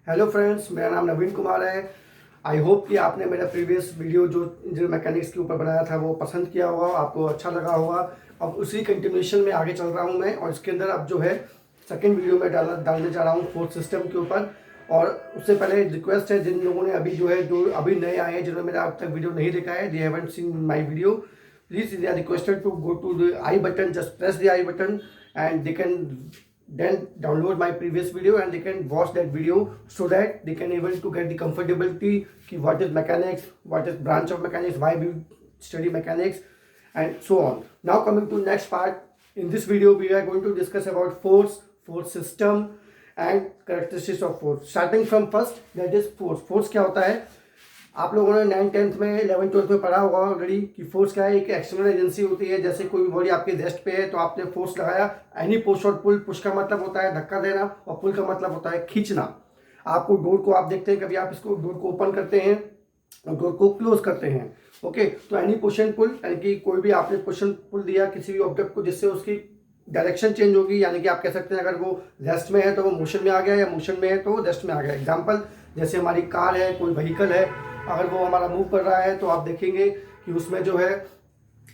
Hello friends, मेरा नाम नवीन कुमार है। आई होप कि आपने मेरा प्रीवियस वीडियो जो इंजन मैकेनिक्स के ऊपर बनाया था वो पसंद किया होगा, आपको अच्छा लगा होगा। अब उसी कंटिन्यूएशन में आगे चल रहा हूँ मैं, और इसके अंदर अब जो है सेकेंड वीडियो में डालने जा रहा हूँ फोर्थ सिस्टम के ऊपर। और उससे पहले रिक्वेस्ट है, जिन लोगों ने अभी जो है जो अभी नए आए हैं, जिन्होंने मेरा अब तक वीडियो नहीं देखा है, they haven't seen my video, please they are requested to go to the I button, just press the I button and they can then download my previous video and they can watch that video so that they can able to get the comfortability ki what is mechanics, what is branch of mechanics, why we study mechanics and so on. Now coming to next part, in this video we are going to discuss about force system and characteristics of force, starting from first, that is force क्या होता है। आप लोगों ने 9th-10th में 11th-12th में पढ़ा होगा ऑलरेडी कि फोर्स क्या है। एक एक्सटर्नल एजेंसी होती है, जैसे कोई बॉडी आपके रेस्ट पे है तो आपने फोर्स लगाया। एनी पुश और पुल, पुश का मतलब होता है धक्का देना और पुल का मतलब होता है खींचना। आपको डोर को आप देखते हैं, कभी आप इसको डोर को ओपन करते हैं और डोर को क्लोज करते हैं। ओके, तो एनी पुश एंड पुल, यानी कि कोई भी आपने पुश एंड पुल दिया किसी भी ऑब्जेक्ट को, जिससे उसकी डायरेक्शन चेंज होगी, यानी कि आप कह सकते हैं अगर वो रेस्ट में है तो वो मोशन में आ गया, या मोशन में है तो वो रेस्ट में आ गया। एग्जाम्पल, जैसे हमारी कार है, कोई व्हीकल है, अगर वो हमारा मूव कर रहा है तो आप देखेंगे कि उसमें जो है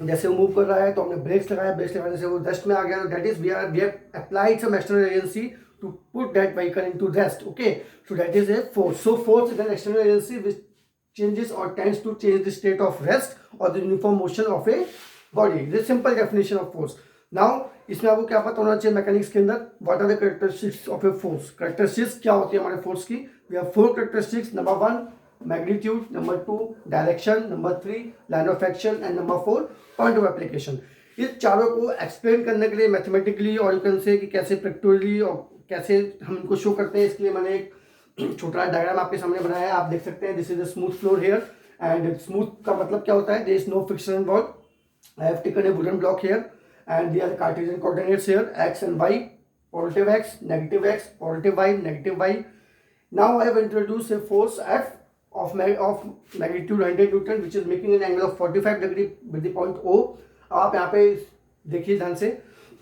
जैसे वो मूव कर रहा है तो हमने ब्रेक्स लगाया, ब्रेक्स लगाने से वो रेस्ट में आ गया। That is we have applied some external agency to put that vehicle into rest. Okay, so that is a force. So force is an external agency which changes or tends to change the state of rest or the uniform motion of a body. This is simple definition of force. Now इसमें आपको क्या पता होना चाहिए mechanics के अंदर, what are the characteristics of a force. Characteristics क्या होती है हमारे फोर्स की? We have 4 characteristics. Number 1 magnitude, number 2 direction, number 3 line of action and number 4 point of application. इस चारों को एक्सप्लेन करने के लिए मैथमेटिकली और यू कैन से कि कैसे प्रैक्टिकली और कैसे हम इनको शो करते हैं, इसके लिए मैंने एक छोटा डायग्राम आपके सामने बनाया है, आप देख सकते हैं। This is a smooth floor here, and smooth का मतलब क्या होता है? There is no friction involve. I have taken a wooden block here and they are Cartesian coordinates here, X and Y, positive X, negative X, positive Y, negative Y. Now I have introduce a force F of magnitude 100 Newton which is making an angle of 45 degree with the point O। आप यहाँ पे देखिए ध्यान से,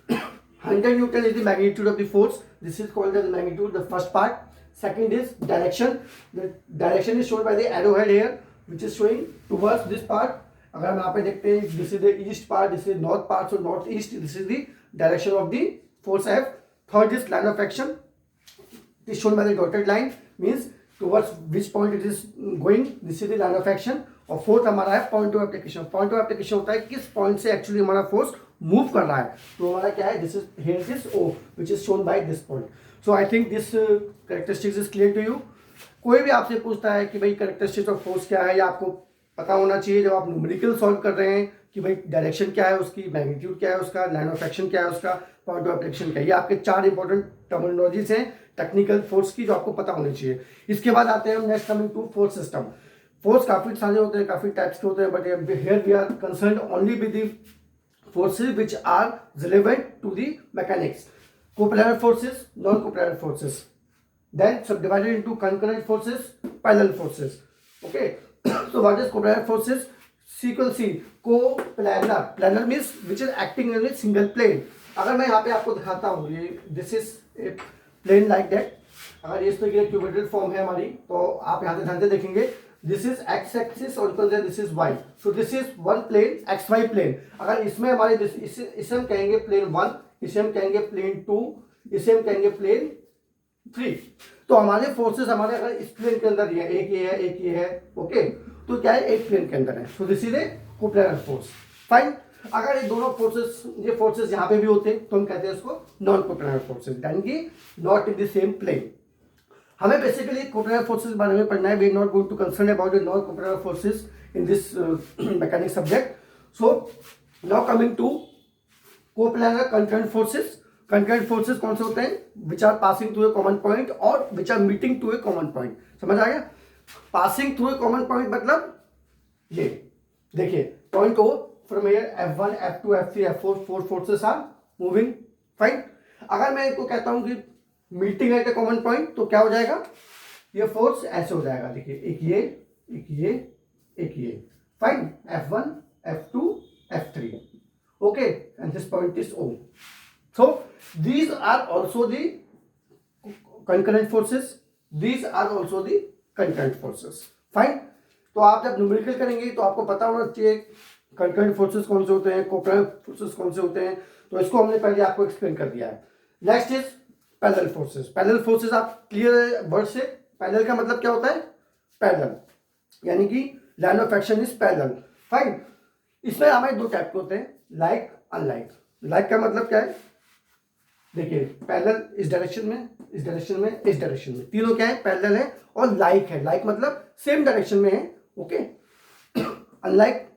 100 Newton is the magnitude of the force. This is called as magnitude, the first part. Second is direction. The direction is shown by the arrowhead here, which is showing towards this part. अगर हम यहाँ पे देखते हैं, this is the east part, this is north part, so north east, this is the direction of the force F. Third is line of action. It is shown by the dotted line, means towards which point it is going, this is the line of action. और fourth हमारा है point of application. Point of application होता है कि किस point से actually हमारा force move कर रहा है। तो हमारा क्या है? This is here this O which is shown by this point. So I think this characteristics is clear to you. कोई भी आपसे पूछता है कि भाई कैरेक्टरिस्टिक्स ऑफ फोर्स क्या है, या आपको पता होना चाहिए जब आप न्यूमेरिकल सॉल्व कर रहे हैं कि भाई डायरेक्शन क्या है उसकी, मैग्नीट्यूड क्या है उसका, लाइन ऑफ एक्शन क्या है उसका, पॉइंट ऑफ एप्लीकेशन क्या है। ये आपके 4 इंपॉर्टेंट टर्मिनोलॉजीज हैं टेक्निकल फोर्स की, जो आपको पता होनी चाहिए। इसके बाद आते हैं हम next coming to force system. Force काफी सारे होते हैं, काफी टाइप्स के होते हैं, but here we are concerned only with the forces which are relevant to the mechanics. Coplanar forces, non coplanar forces, then subdivided into concurrent forces, parallel forces. Okay, so what is coplanar forces? Sequence C, coplanar, planar means which is acting in a single plane. अगर मैं यहाँ पे आपको दिखाता हूँ, ये this is a plane like that, अगर ये इस तरह की क्यूबिटल फॉर्म है हमारी, तो आप यहाँ से ध्यान से देखेंगे, this is x axis और this is y, so this is one plane, xy plane। अगर इसमें हमारे इसे हम कहेंगे प्लेन 1, इसे हम कहेंगे प्लेन 2, इसे हम कहेंगे प्लेन 3। तो हमारे फोर्सेस हमारे अगर इस प्लेन के अंदर है, एक ये है, एक ये है, ओके, तो क्या है, एक प्लेन के अंदर है, so this is a coplanar force. Fine. अगर ये दोनों फोर्सेस, ये फोर्सेस यहाँ पे भी होते तो हम कहते हैं इसको नॉन कोप्लैनर फोर्सेस, यानी कि not in the same plane. हमें बेसिकली कोप्लैनर फोर्सेस के बारे में पढ़ना है। We are not going to concern about the non coplanar forces in this mechanic subject. So now coming to coplanar concurrent forces. Concurrent forces कौन से होते हैं? Which are passing through a common point और which are meeting to a common point. समझ आ गया? Passing through a common point मतलब ये देखिए, point O from here F1 F2 F3 F4, 4 forces are moving. Fine. अगर मैं इनको कहता हूं कि meeting at a common point, तो क्या हो जाएगा? ये फोर्स ऐसे हो जाएगा, देखिए, एक ये, एक ये, एक ये। Fine. F1 F2 F3, okay, and this point is O. So these are also the concurrent forces. These are also the concurrent forces. Fine. तो आप जब न्यूमेरिकल करेंगे तो आपको पता होना चाहिए कंकरेंट फोर्सेस कौन से होते हैं, कोऑपरेटिव फोर्सेस कौन से होते हैं। तो इसको हमने पहले आपको एक्सप्लेन कर दिया है। Next is parallel forces. Parallel forces आप क्लियर वर्ड से, पैरेलल का मतलब क्या होता है, पैरेलल, यानी कि line of action is parallel. Fine. इसमें हमारे दो टाइप के होते हैं, लाइक अनलाइक। लाइक का मतलब क्या है, देखिए पैरेलल इस डायरेक्शन में, इस डायरेक्शन में, इस डायरेक्शन में, तीनों क्या है, पैरेलल है। और लाइक है, लाइक मतलब सेम डायरेक्शन में है। Okay. Unlike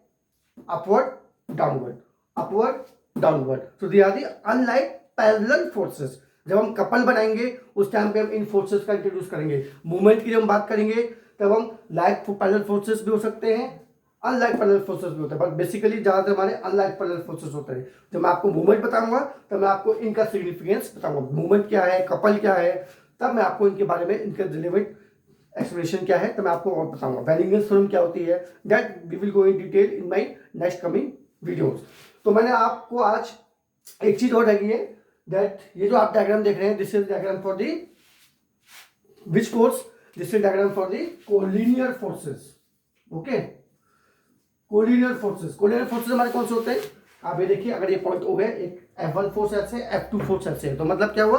upward downward, upward downward, तो they are the unlike parallel forces. जब हम कपल बनाएंगे उस टाइम पे हम इन फोर्सेस का इंट्रोड्यूस करेंगे। मूवमेंट की जब हम बात करेंगे तब हम लाइक पैरेलल फोर्सेस भी हो सकते हैं, अनलाइक पैरेलल फोर्सेस भी होते हैं, बट बेसिकली ज्यादातर हमारे अनलाइक पैरेलल फोर्सेस होते हैं। जब मैं आपको मूवमेंट बताऊंगा तब मैं आपको इनका सिग्निफिकेंस बताऊंगा, मूवमेंट क्या है, कपल क्या है, तब मैं आपको इनके बारे में, इनका रिलेवेंट एक्सप्लेनेशन क्या है, तो मैं आपको और बताऊंगा। वेलिंगटन थ्योरम क्या होती है, that we will go in detail in my next coming videos. तो मैंने आपको आज एक चीज और रखी है, दैट ये जो आप डायग्राम देख रहे हैं, this is diagram for the which force, this is diagram for the collinear forces. Okay, collinear forces. Collinear forces हमारे कौन से होते हैं, आप ये देखिए, अगर ये पॉइंट O है, एक F1 फोर्स ऐसे, F2 फोर्स ऐसे है, तो मतलब क्या हुआ,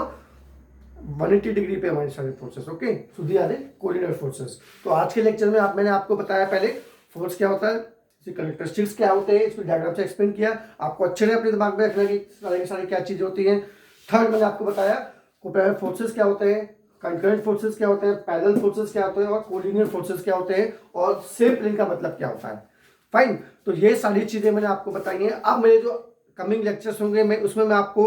180 डिग्री पे हमारे सारे फोर्सेस। Okay, so these are the collinear forces. तो आज के लेक्चर में मैंने आपको बताया पहले फोर्स क्या होता है, इसके कैरेक्टरिस्टिक्स क्या होते हैं, इसको डायग्राम से एक्सप्लेन किया, आपको अच्छे से अपने दिमाग में रखना कि सारी क्या चीजें होती हैं। थर्ड मैंने आपको बताया कोऑपरेटिव फोर्सेस क्या होते हैं, कंकरेंट फोर्सेस क्या होते हैं, पैरेलल फोर्सेस क्या होते हैं, और कोलिनियर फोर्सेस क्या होते हैं, और सेम प्लेन का मतलब क्या होता है। फाइन। तो ये सारी चीजें मैंने आपको बताई हैं। अब मेरे जो कमिंग लेक्चर्स होंगे मैं उसमें मैं आपको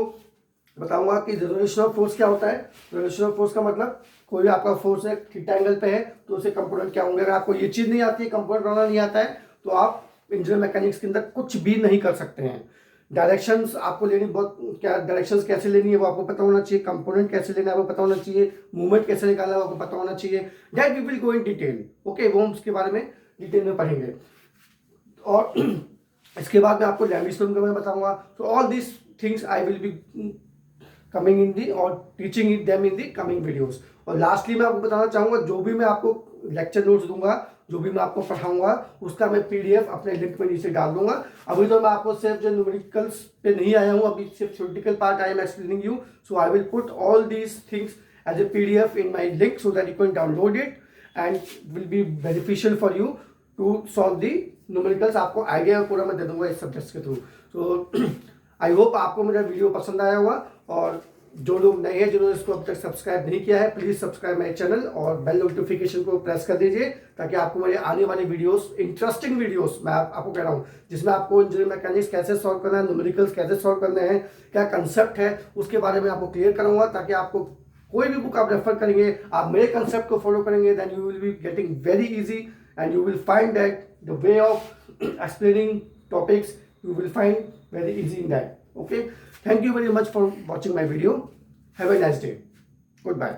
बताऊंगा कि रिजोल्यूशन ऑफ फोर्स क्या होता है। रिजोल्यूशन ऑफ फोर्स का मतलब कोई आपका फोर्स है थीटा एंगल पे है तो उसके कंपोनेंट क्या होंगे। अगर आपको ये चीज नहीं आती है, कंपोनेंट बनाना नहीं आता है, तो आप इंजीनियर मैकेनिक्स के अंदर कुछ भी नहीं कर सकते हैं। डायरेक्शंस आपको लेनी बहुत, क्या डायरेक्शंस कैसे लेनी है वो आपको पता होना चाहिए, कंपोनेंट कैसे लेना है वो पता होना चाहिए, मूवमेंट कैसे निकालना है वो आपको पता होना चाहिए। That we will go in detail. Okay, वो हम उसके बारे में डिटेल में पढ़ेंगे। और इसके बाद मैं आपको लैम्बिस थ्योरम के बारे में बताऊंगा। तो all this things I will be coming in the और teaching them in the coming videos. और लास्टली मैं आपको बताना चाहूंगा, जो भी मैं आपको लेक्चर नोट्स दूंगा, जो भी मैं आपको पढ़ाऊंगा, उसका मैं PDF अपने लिंक में नीचे डाल दूंगा। अभी तो मैं आपको सिर्फ जो न्यूमेरिकल्स पे नहीं आया हूँ, अभी सिर्फ theoretical part I am explaining you, so I will put all these things as a PDF in my link so that you can download it and will be beneficial for you to solve the numericals. आपको idea पूरा मैं दे दूंगा इस subjects के through. तो I hope आपको मेरा video पसंद आया होगा, और जो लोग नए हैं जिन्होंने इसको अब तक सब्सक्राइब नहीं किया है, प्लीज सब्सक्राइब माय चैनल और बेल नोटिफिकेशन को प्रेस कर दीजिए, ताकि आपको मेरे आने वाले वीडियोस, इंटरेस्टिंग वीडियोस मैं आपको कह रहा हूँ, जिसमें आपको इंजीनियरिंग मैकेनिक्स कैसे सॉल्व करना है, न्यूमेरिकल्स कैसे सॉल्व करने हैं, क्या कंसेप्ट है, उसके बारे में आपको क्लियर करूंगा, ताकि आपको कोई भी बुक आप रेफर करेंगे, आप मेरे कंसेप्ट को फॉलो करेंगे, then you will be getting very easy and you will find that the way of explaining topics you will find very easy in that. Okay, thank you very much for watching my video. Have a nice day. Goodbye.